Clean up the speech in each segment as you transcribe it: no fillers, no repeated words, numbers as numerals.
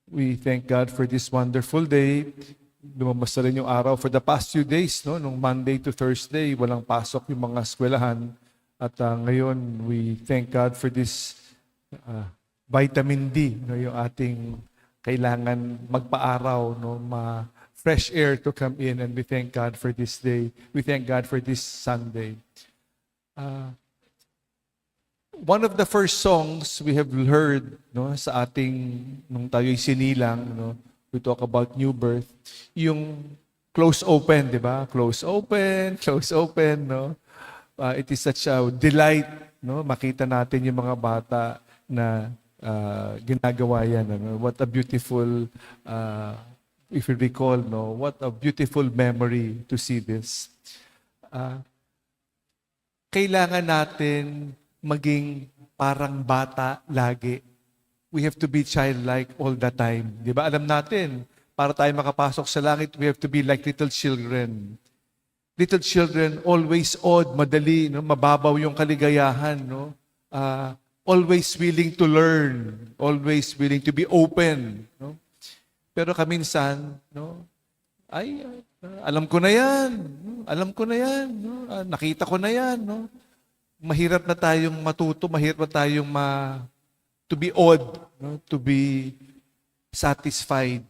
We thank God for this wonderful day. Lumabas na rin yung araw for the past few days, no? Nung Monday to Thursday, walang pasok yung mga eskwelahan. At ngayon, we thank God for this vitamin D, no? Yung ating kailangan magpa-araw, no? Fresh air to come in, and we thank God for this day. We thank God for this Sunday. One of the first songs we have heard, no, sa ating nung tayo'y sinilang, no, we talk about new birth, yung close open, di ba? Close open, close open, no? It is such a delight, no, makita natin yung mga bata na ginagawa yan. Ano? What a beautiful, if you recall, no, what a beautiful memory to see this. Kailangan natin maging parang bata lagi. We have to be childlike all the time. Di ba? Alam natin, para tayo makapasok sa langit, we have to be like little children. Little children, always awed, madali, no? Mababaw yung kaligayahan. No? Always willing to learn. Always willing to be open. No? Pero kaminsan, no? Alam ko na yan. Alam ko na yan. No? Nakita ko na yan. No? Mahirap na tayong matuto, mahirap na tayong to be awed, no? To be satisfied.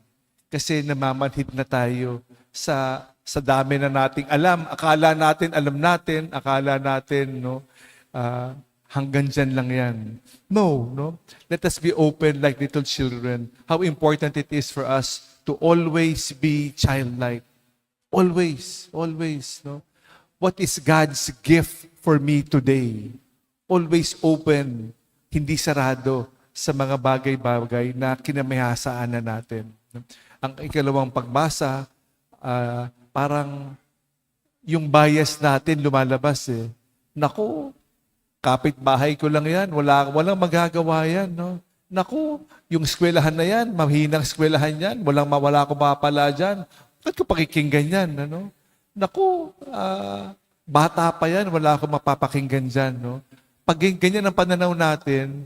Kasi namamanhid na tayo sa dami na nating alam. Akala natin, alam natin, akala natin, no? Hanggang dyan lang yan. No, no? Let us be open like little children. How important it is for us to always be childlike. Always, always, no? What is God's gift for me today? Always open, hindi sarado sa mga bagay-bagay na kinamihasaan na natin. Ang ikalawang pagbasa, parang yung bias natin lumalabas eh. Naku, kapitbahay ko lang yan, walang magagawa yan. No? Naku, yung eskwelahan na yan, mahinang eskwelahan yan, wala akong mapala dyan. Ba't ko pakikinggan yan? Ano? Naku, bata pa yan, wala akong mapapakinggan dyan. No? Pag ganyan ang pananaw natin,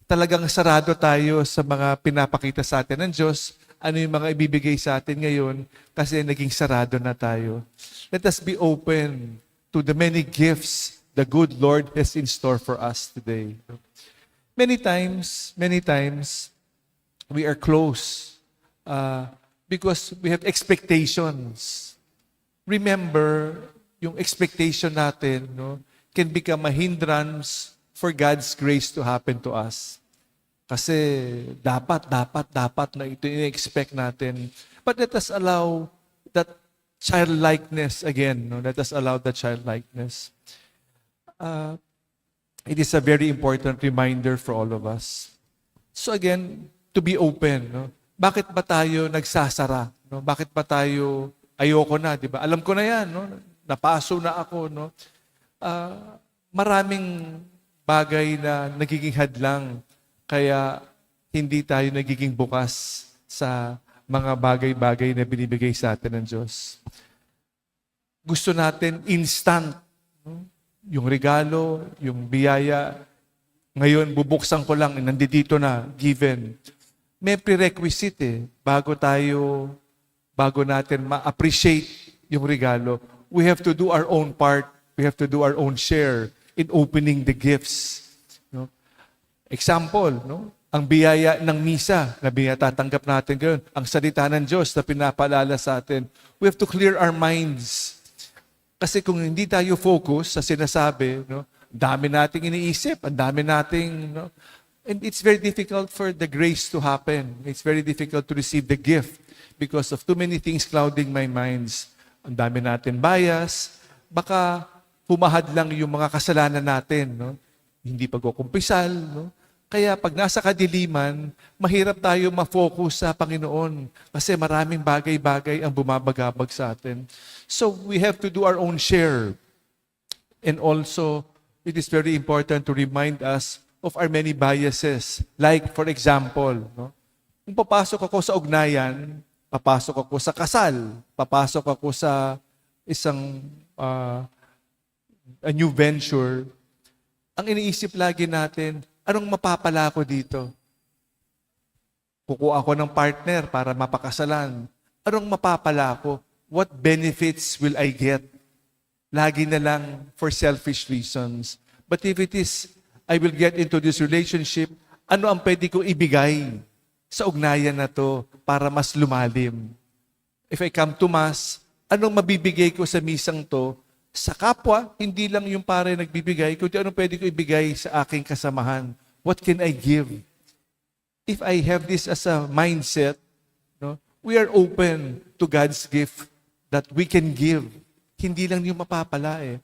talagang sarado tayo sa mga pinapakita sa atin ng Diyos, ano yung mga ibibigay sa atin ngayon, kasi naging sarado na tayo. Let us be open to the many gifts the good Lord has in store for us today. Many times, we are close because we have expectations. Remember, yung expectation natin, no, can become a hindrance for God's grace to happen to us. Kasi dapat na ito i-expect natin. But let us allow that childlikeness again. No? Let us allow that childlikeness. It is a very important reminder for all of us. So again, to be open. No? Bakit ba tayo nagsasara? No? Bakit ba tayo ayoko na, di ba? Alam ko na yan, no? Napaso na ako, no? Maraming bagay na nagiging hadlang, kaya hindi tayo nagiging bukas sa mga bagay-bagay na binibigay sa atin ng Diyos. Gusto natin instant, no? Yung regalo, yung biyaya, ngayon bubuksan ko lang, nandito na, given. May prerequisite bago natin ma-appreciate yung regalo. We have to do our own part. We have to do our own share in opening the gifts. No? Example, no? Ang biyaya ng misa na tatanggap natin ngayon, ang salita ng Diyos na pinapaalala sa atin. We have to clear our minds. Kasi kung hindi tayo focus sa sinasabi, no, dami nating iniisip, ang dami nating, no, and it's very difficult for the grace to happen. It's very difficult to receive the gift because of too many things clouding my minds. Ang dami natin bias, baka humahad lang yung mga kasalanan natin, no? Hindi pagkukumpisal, no? Kaya pag nasa kadiliman, mahirap tayo ma-focus sa Panginoon kasi maraming bagay-bagay ang bumabagabag sa atin. So we have to do our own share. And also, it is very important to remind us of our many biases. Like, for example, no? Kung papasok ako sa ugnayan, papasok ako sa kasal, papasok ako sa isang a new venture, ang iniisip lagi natin, anong mapapala ko dito? Kukuha ako ng partner para mapakasalan. Anong mapapala ko? What benefits will I get? Lagi na lang for selfish reasons. But if it is, I will get into this relationship, ano ang pwede ko ibigay sa ugnayan na to para mas lumalim? If I come to Mass, anong mabibigay ko sa misang to sa kapwa? Hindi lang yung pare nagbibigay, kundi anong pwede ko ibigay sa aking kasamahan? What can I give? If I have this as a mindset, no, we are open to God's gift that we can give. Hindi lang yung mapapala eh.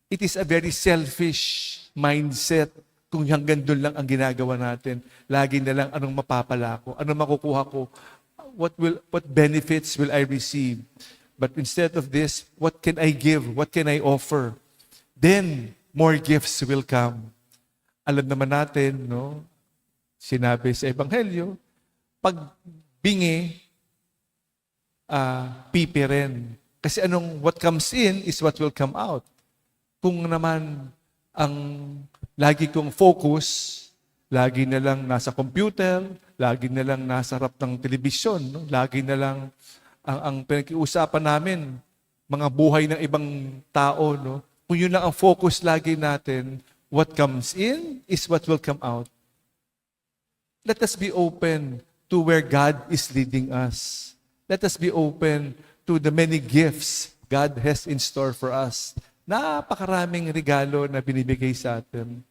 It is a very selfish mindset kung hanggang doon lang ang ginagawa natin. Lagi na lang anong mapapala ko, anong makukuha ko, what benefits will I receive? But instead of this, what can I give? What can I offer? Then more gifts will come. Alam naman natin, no? Sinabi sa Ebanghelyo, pag bingi, pipi rin. Kasi what comes in is what will come out. Kung naman ang lagi kong focus, lagi na lang nasa computer, lagi na lang nasa harap ng telebisyon, no? Lagi na lang ang pinag-iusapan namin, mga buhay ng ibang tao, no? Kung yun lang ang focus lagi natin, what comes in is what will come out. Let us be open to where God is leading us. Let us be open to the many gifts God has in store for us. Napakaraming regalo na binibigay sa atin.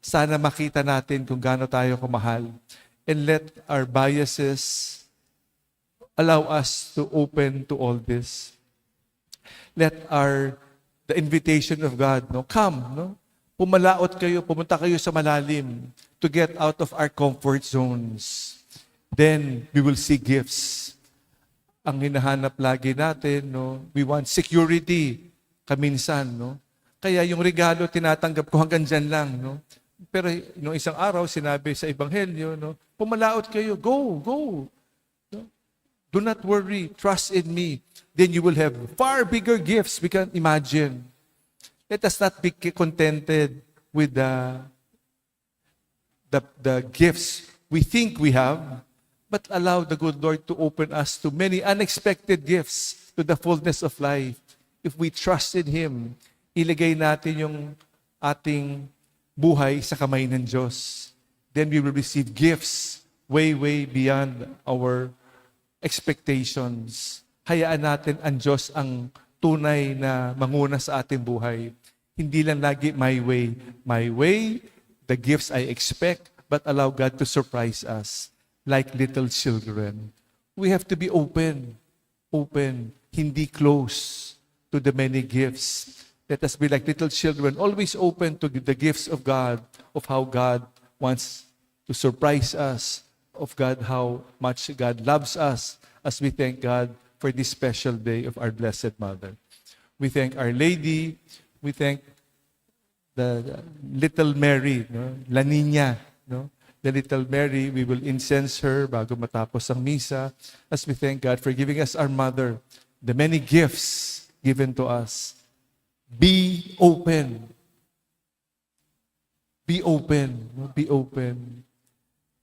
Sana makita natin kung gaano tayo kamahal. And let our biases allow us to open to all this. Let the invitation of God, no, come, no? Pumalaot kayo, pumunta kayo sa malalim to get out of our comfort zones. Then we will see gifts. Ang hinahanap lagi natin, no, we want security kaminsan, no? Kaya yung regalo tinatanggap ko hanggang dyan lang, no? Pero no, isang araw sinabi sa Ebanghelyo, no, pumalaot kayo, go. No? Do not worry, trust in me. Then you will have far bigger gifts we can imagine. Let us not be contented with the gifts we think we have, but allow the good Lord to open us to many unexpected gifts to the fullness of life. If we trust in Him, ilagay natin yung ating buhay sa kamay ng Diyos. Then we will receive gifts way beyond our expectations. Hayaan natin ang Diyos ang tunay na manguna sa ating buhay. Hindi lang lagi my way, the gifts I expect, but allow God to surprise us like little children. We have to be open, hindi close to the many gifts. Let us be like little children, always open to the gifts of God, of how God wants to surprise us, of God, how much God loves us, as we thank God for this special day of our Blessed Mother. We thank Our Lady, we thank the Little Mary, no? La Niña, no? The Little Mary, we will incense her bago matapos ang misa, as we thank God for giving us our Mother, the many gifts given to us. Be open. Be open. Be open.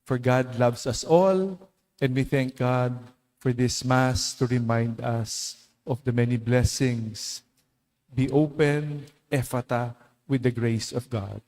For God loves us all, and we thank God for this Mass to remind us of the many blessings. Be open, ephata, with the grace of God.